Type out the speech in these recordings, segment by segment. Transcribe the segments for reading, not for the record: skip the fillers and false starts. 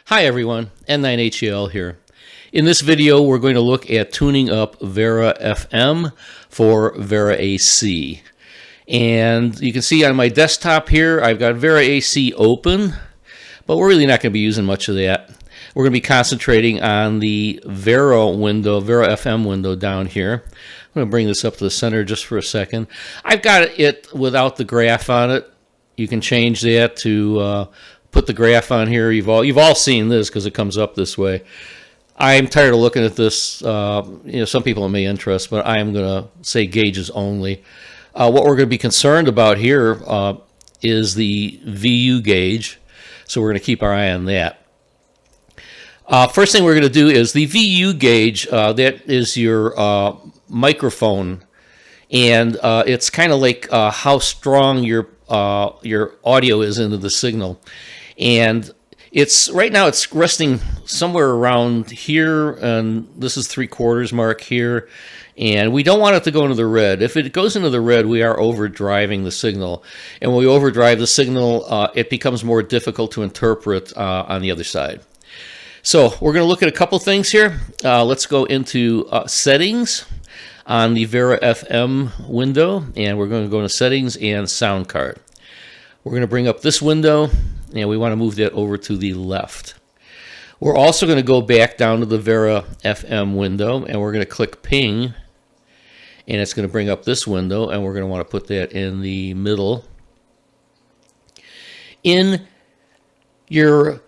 Hi everyone, N9HEL here. In this video we're going to look at tuning up Vera FM for Vera AC. And you can see on my desktop here I've got Vera AC open, but we're really not going to be using much of that. We're going to be concentrating on the Vera window, Vera FM window down here. I'm going to bring this up to the center just for a second. I've got it without the graph on it. You can change that to put the graph on here. You've all seen this because it comes up this way. I'm tired of looking at this. Some people it may interest, but I am going to say gauges only. What we're going to be concerned about here is the VU gauge, so we're going to keep our eye on that. First thing we're going to do is the VU gauge. That is your microphone, and it's kind of like how strong your audio is into the signal. And right now it's resting somewhere around here, and this is 3/4 mark here, and we don't want it to go into the red. If it goes into the red, we are overdriving the signal, and when we overdrive the signal, it becomes more difficult to interpret on the other side. So we're going to look at a couple things here. Let's go into settings on the Vera FM window, and we're going to go into settings and sound card. We're going to bring up this window, and we want to move that over to the left. We're also going to go back down to the Vera FM window, and we're going to click ping, and it's going to bring up this window, and we're going to want to put that in the middle. In your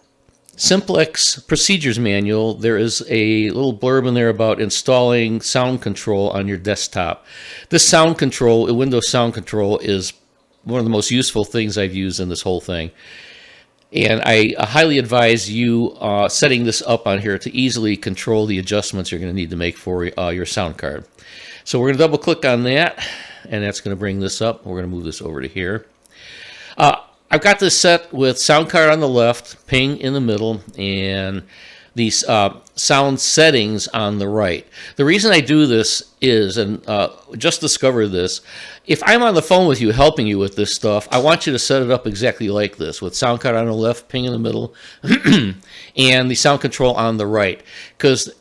Simplex Procedures Manual, there is a little blurb in there about installing sound control on your desktop. This sound control, Windows Sound Control, is one of the most useful things I've used in this whole thing. And I highly advise you setting this up on here to easily control the adjustments you're going to need to make for your sound card. So we're going to double click on that, and that's going to bring this up. We're going to move this over to here. I've got this set with sound card on the left, ping in the middle, and these sound settings on the right. The reason I do this is, and just discovered this, if I'm on the phone with you helping you with this stuff, I want you to set it up exactly like this, with sound card on the left, ping in the middle, and the sound control on the right. Because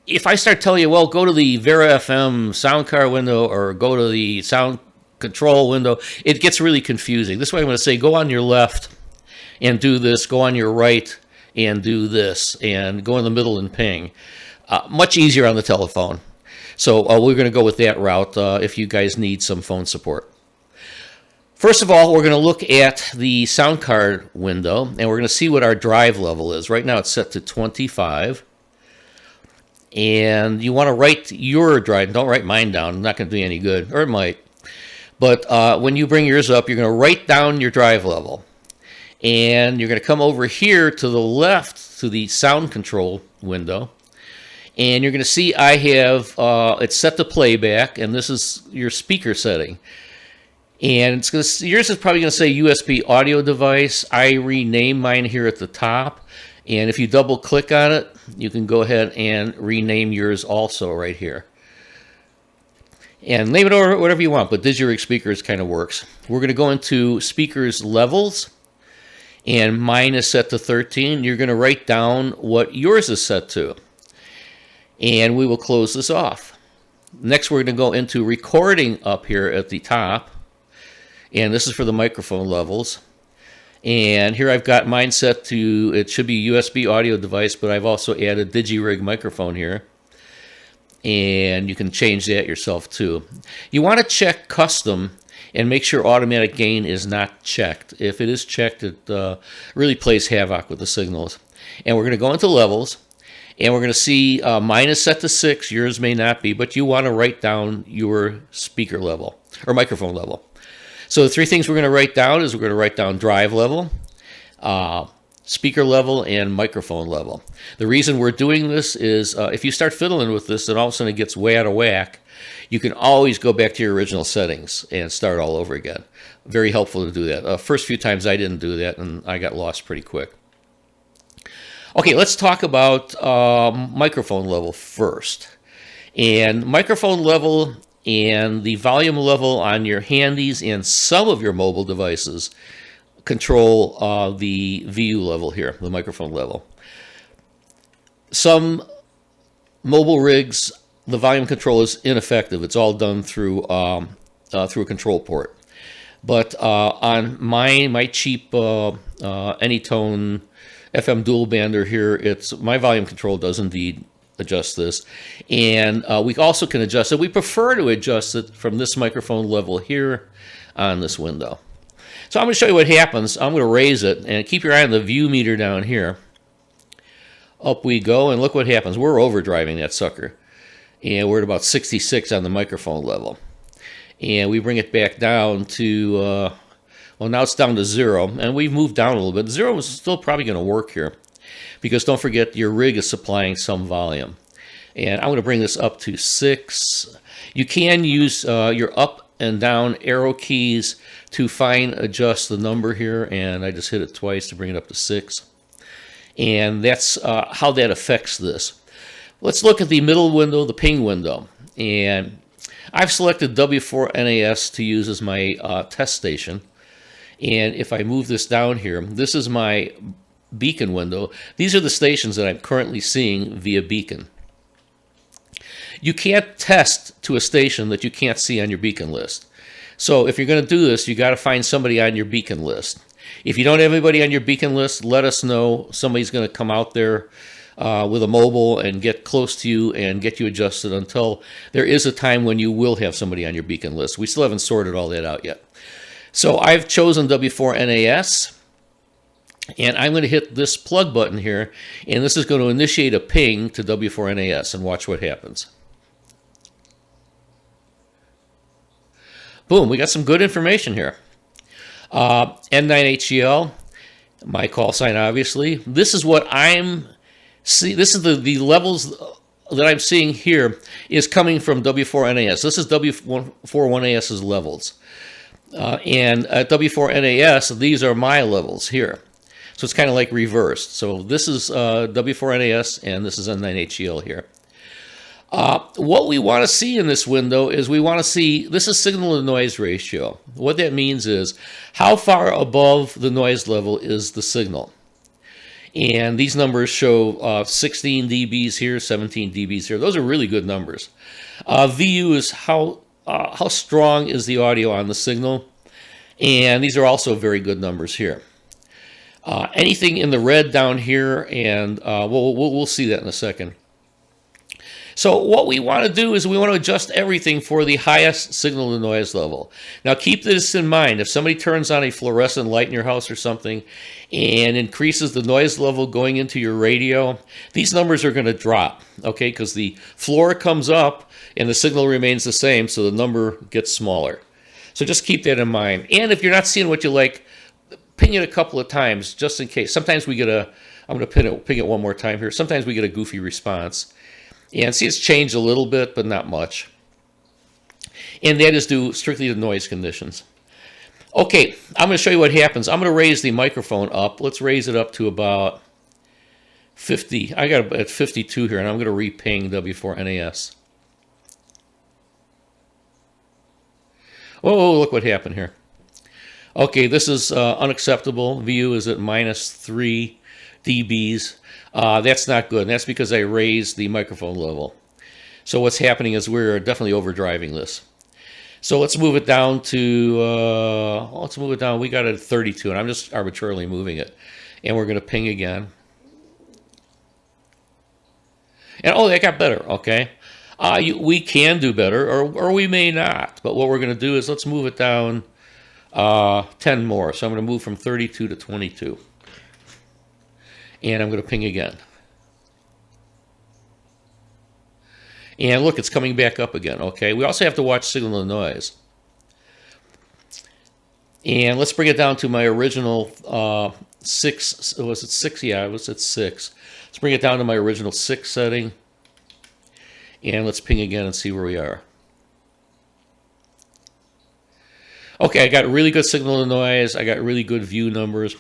if I start telling you, well, go to the Vera FM sound card window or go to the sound control window, it gets really confusing. This way I'm going to say, go on your left and do this, go on your right and do this, and go in the middle and ping. Much easier on the telephone. So we're going to go with that route if you guys need some phone support. First of all, we're going to look at the sound card window, and we're going to see what our drive level is. Right now it's set to 25. And you want to write your drive. Don't write mine down. It's not going to do you any good, or it might. But when you bring yours up, you're going to write down your drive level. And you're going to come over here to the left to the sound control window. And you're going to see I have it's set to playback, and this is your speaker setting. And it's going to, yours is probably going to say USB audio device. I rename mine here at the top. And if you double click on it, you can go ahead and rename yours also right here. And name it whatever you want, but Digi-Rig Speakers kind of works. We're going to go into speakers levels, and mine is set to 13. You're going to write down what yours is set to, and we will close this off. Next, we're going to go into recording up here at the top, and this is for the microphone levels. And here I've got mine set to, it should be USB audio device, but I've also added Digi-Rig microphone here. And you can change that yourself too. You want to check custom and make sure automatic gain is not checked. If it is checked, it really plays havoc with the signals. And we're going to go into levels, and we're going to see mine is set to 6, yours may not be, but you want to write down your speaker level or microphone level. So the three things we're going to write down is we're going to write down drive level, speaker level, and microphone level. The reason we're doing this is if you start fiddling with this and all of a sudden it gets way out of whack, you can always go back to your original settings and start all over again. Very helpful to do that. First few times I didn't do that, and I got lost pretty quick. Okay, let's talk about microphone level first. And microphone level and the volume level on your handies and some of your mobile devices control the VU level here, the microphone level. Some mobile rigs, the volume control is ineffective. It's all done through through a control port. But on my cheap Anytone FM dual bander here, my volume control does indeed adjust this, and we also can adjust it. We prefer to adjust it from this microphone level here on this window. So I'm going to show you what happens. I'm going to raise it, and keep your eye on the view meter down here. Up we go, and look what happens. We're overdriving that sucker, and we're at about 66 on the microphone level. And we bring it back down to, well, now it's down to 0, and we've moved down a little bit. 0 is still probably going to work here, because don't forget your rig is supplying some volume. And I'm going to bring this up to 6. You can use your up and down arrow keys to fine adjust the number here, and I just hit it twice to bring it up to 6. And that's how that affects this. Let's look at the middle window, the ping window. And I've selected W4NAS to use as my test station. And if I move this down here, this is my beacon window. These are the stations that I'm currently seeing via beacon. You can't test to a station that you can't see on your beacon list. So if you're going to do this, you got to find somebody on your beacon list. If you don't have anybody on your beacon list, let us know. Somebody's going to come out there with a mobile and get close to you and get you adjusted until there is a time when you will have somebody on your beacon list. We still haven't sorted all that out yet. So I've chosen W4NAS, and I'm going to hit this plug button here, and this is going to initiate a ping to W4NAS, and watch what happens. Boom, we got some good information here. N9HCL, my call sign obviously. This is what I'm see. This is the levels that I'm seeing here is coming from W4NAS. This is W4NAS's levels. And at W4NAS, these are my levels here. So it's kind of like reversed. So this is W4NAS, and this is N9HCL here. What we want to see in this window is we want to see, this is signal to noise ratio. What that means is how far above the noise level is the signal. And these numbers show 16 dBs here, 17 dBs here. Those are really good numbers. VU is how strong is the audio on the signal. And these are also very good numbers here. Anything in the red down here, and we'll see that in a second. So what we want to do is we want to adjust everything for the highest signal to noise level. Now keep this in mind. If somebody turns on a fluorescent light in your house or something and increases the noise level going into your radio, these numbers are going to drop, okay, because the floor comes up and the signal remains the same, so the number gets smaller. So just keep that in mind. And if you're not seeing what you like, ping it a couple of times just in case. Sometimes we get I'm going to ping it one more time here. Sometimes we get a goofy response. And see, it's changed a little bit, but not much. And that is due strictly to noise conditions. Okay, I'm going to show you what happens. I'm going to raise the microphone up. Let's raise it up to about 50. I got it at 52 here, and I'm going to re-ping W4NAS. Oh, look what happened here. Okay, this is unacceptable. VU is at -3 dBs. That's not good, and that's because I raised the microphone level. So what's happening is we're definitely overdriving this. So let's move it down to, let's move it down. We got it at 32, and I'm just arbitrarily moving it. And we're going to ping again. And oh, that got better, okay. We can do better, or we may not. But what we're going to do is let's move it down 10 more. So I'm going to move from 32 to 22. And I'm going to ping again. And look, it's coming back up again, okay? We also have to watch signal to noise. And let's bring it down to my original 6. Was it 6? Yeah, it was at 6. Let's bring it down to my original 6 setting. And let's ping again and see where we are. Okay, I got really good signal to noise. I got really good view numbers.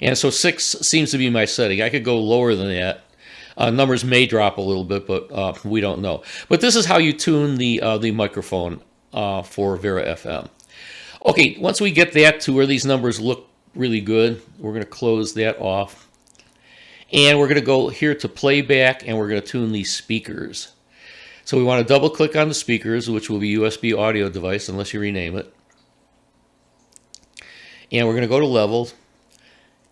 And so 6 seems to be my setting. I could go lower than that. Numbers may drop a little bit, but we don't know. But this is how you tune the microphone for Vera FM. Okay, once we get that to where these numbers look really good. We're going to close that off. And we're going to go here to playback, and we're going to tune these speakers. So we want to double click on the speakers, which will be USB audio device unless you rename it. And we're going to go to levels.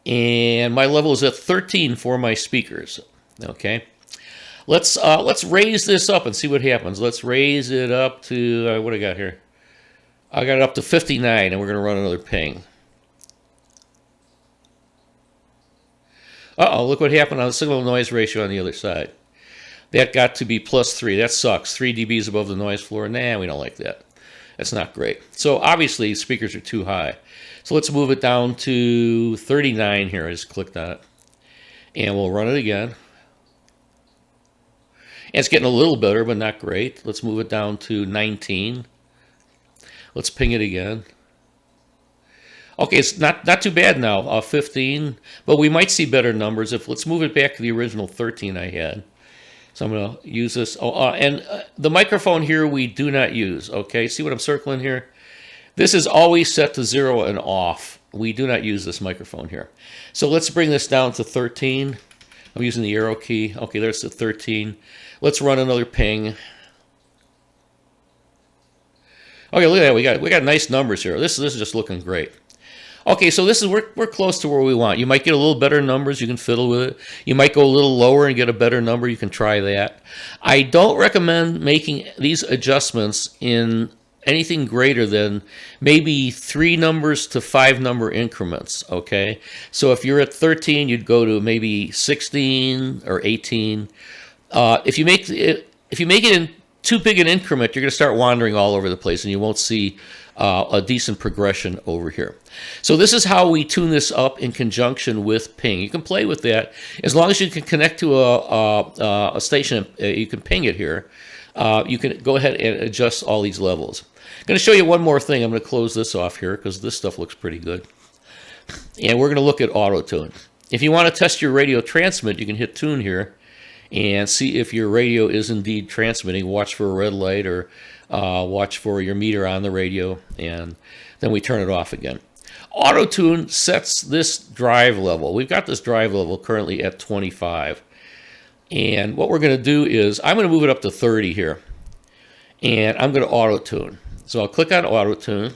And my level is at 13 for my speakers. Okay. Let's raise this up and see what happens. Let's raise it up to, what do I got here? I got it up to 59, and we're going to run another ping. Uh-oh, look what happened on the signal noise ratio on the other side. That got to be +3. That sucks. 3 dBs above the noise floor. Nah, we don't like that. That's not great. So obviously speakers are too high. So let's move it down to 39 here. I just clicked on it. And we'll run it again. And it's getting a little better, but not great. Let's move it down to 19. Let's ping it again. Okay, it's not too bad now, 15, but we might see better numbers if, let's move it back to the original 13 I had. So I'm going to use this. And the microphone here we do not use, okay? See what I'm circling here? This is always set to 0 and off. We do not use this microphone here. So let's bring this down to 13. I'm using the arrow key. Okay, there's the 13. Let's run another ping. Okay, look at that. We got nice numbers here. This is just looking great. Okay, so this is we're close to where we want. You might get a little better numbers. You can fiddle with it. You might go a little lower and get a better number. You can try that. I don't recommend making these adjustments in anything greater than maybe 3 numbers to 5 number increments. Okay, so if you're at 13, you'd go to maybe 16 or 18. If you make it in too big an increment, you're going to start wandering all over the place, and you won't see a decent progression over here. So this is how we tune this up in conjunction with ping. You can play with that as long as you can connect to a station. You can ping it here. You can go ahead and adjust all these levels. I'm going to show you one more thing. I'm going to close this off here because this stuff looks pretty good. And we're going to look at auto tune. If you want to test your radio transmit, you can hit tune here and see if your radio is indeed transmitting. Watch for a red light, or watch for your meter on the radio, and then we turn it off again. Auto tune sets this drive level. We've got this drive level currently at 25. And what we're going to do is I'm going to move it up to 30 here. And I'm going to auto tune. So I'll click on auto tune.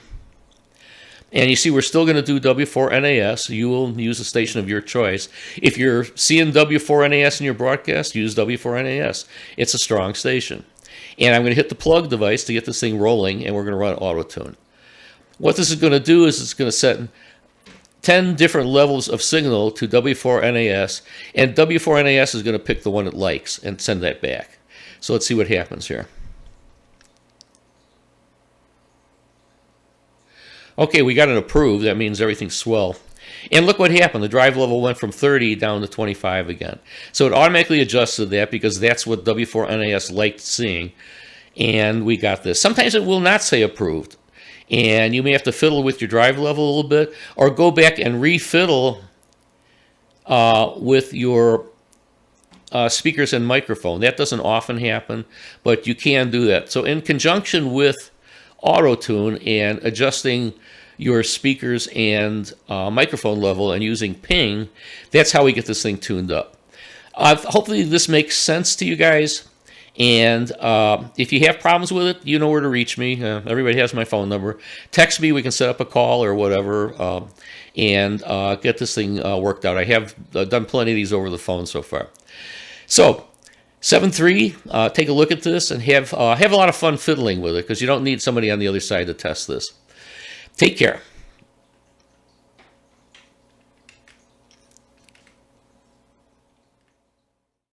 And you see we're still going to do W4NAS. You will use a station of your choice. If you're seeing W4NAS in your broadcast, use W4NAS. It's a strong station. And I'm going to hit the plug device to get this thing rolling, and we're going to run auto tune. What this is going to do is it's going to set 10 different levels of signal to W4NAS, and W4NAS is going to pick the one it likes and send that back. So let's see what happens here. Okay, we got an approved. That means everything's swell. And look what happened. The drive level went from 30 down to 25 again. So it automatically adjusted that because that's what W4NAS liked seeing. And we got this. Sometimes it will not say approved. And you may have to fiddle with your drive level a little bit, or go back and refiddle with your speakers and microphone. That doesn't often happen, but you can do that. So in conjunction with auto tune and adjusting your speakers and microphone level and using ping, that's how we get this thing tuned up. Hopefully this makes sense to you guys. And if you have problems with it, you know where to reach me. Everybody has my phone number. Text me. We can set up a call or whatever and get this thing worked out. I have done plenty of these over the phone so far. So 7.3, take a look at this and have a lot of fun fiddling with it, because you don't need somebody on the other side to test this. Take care.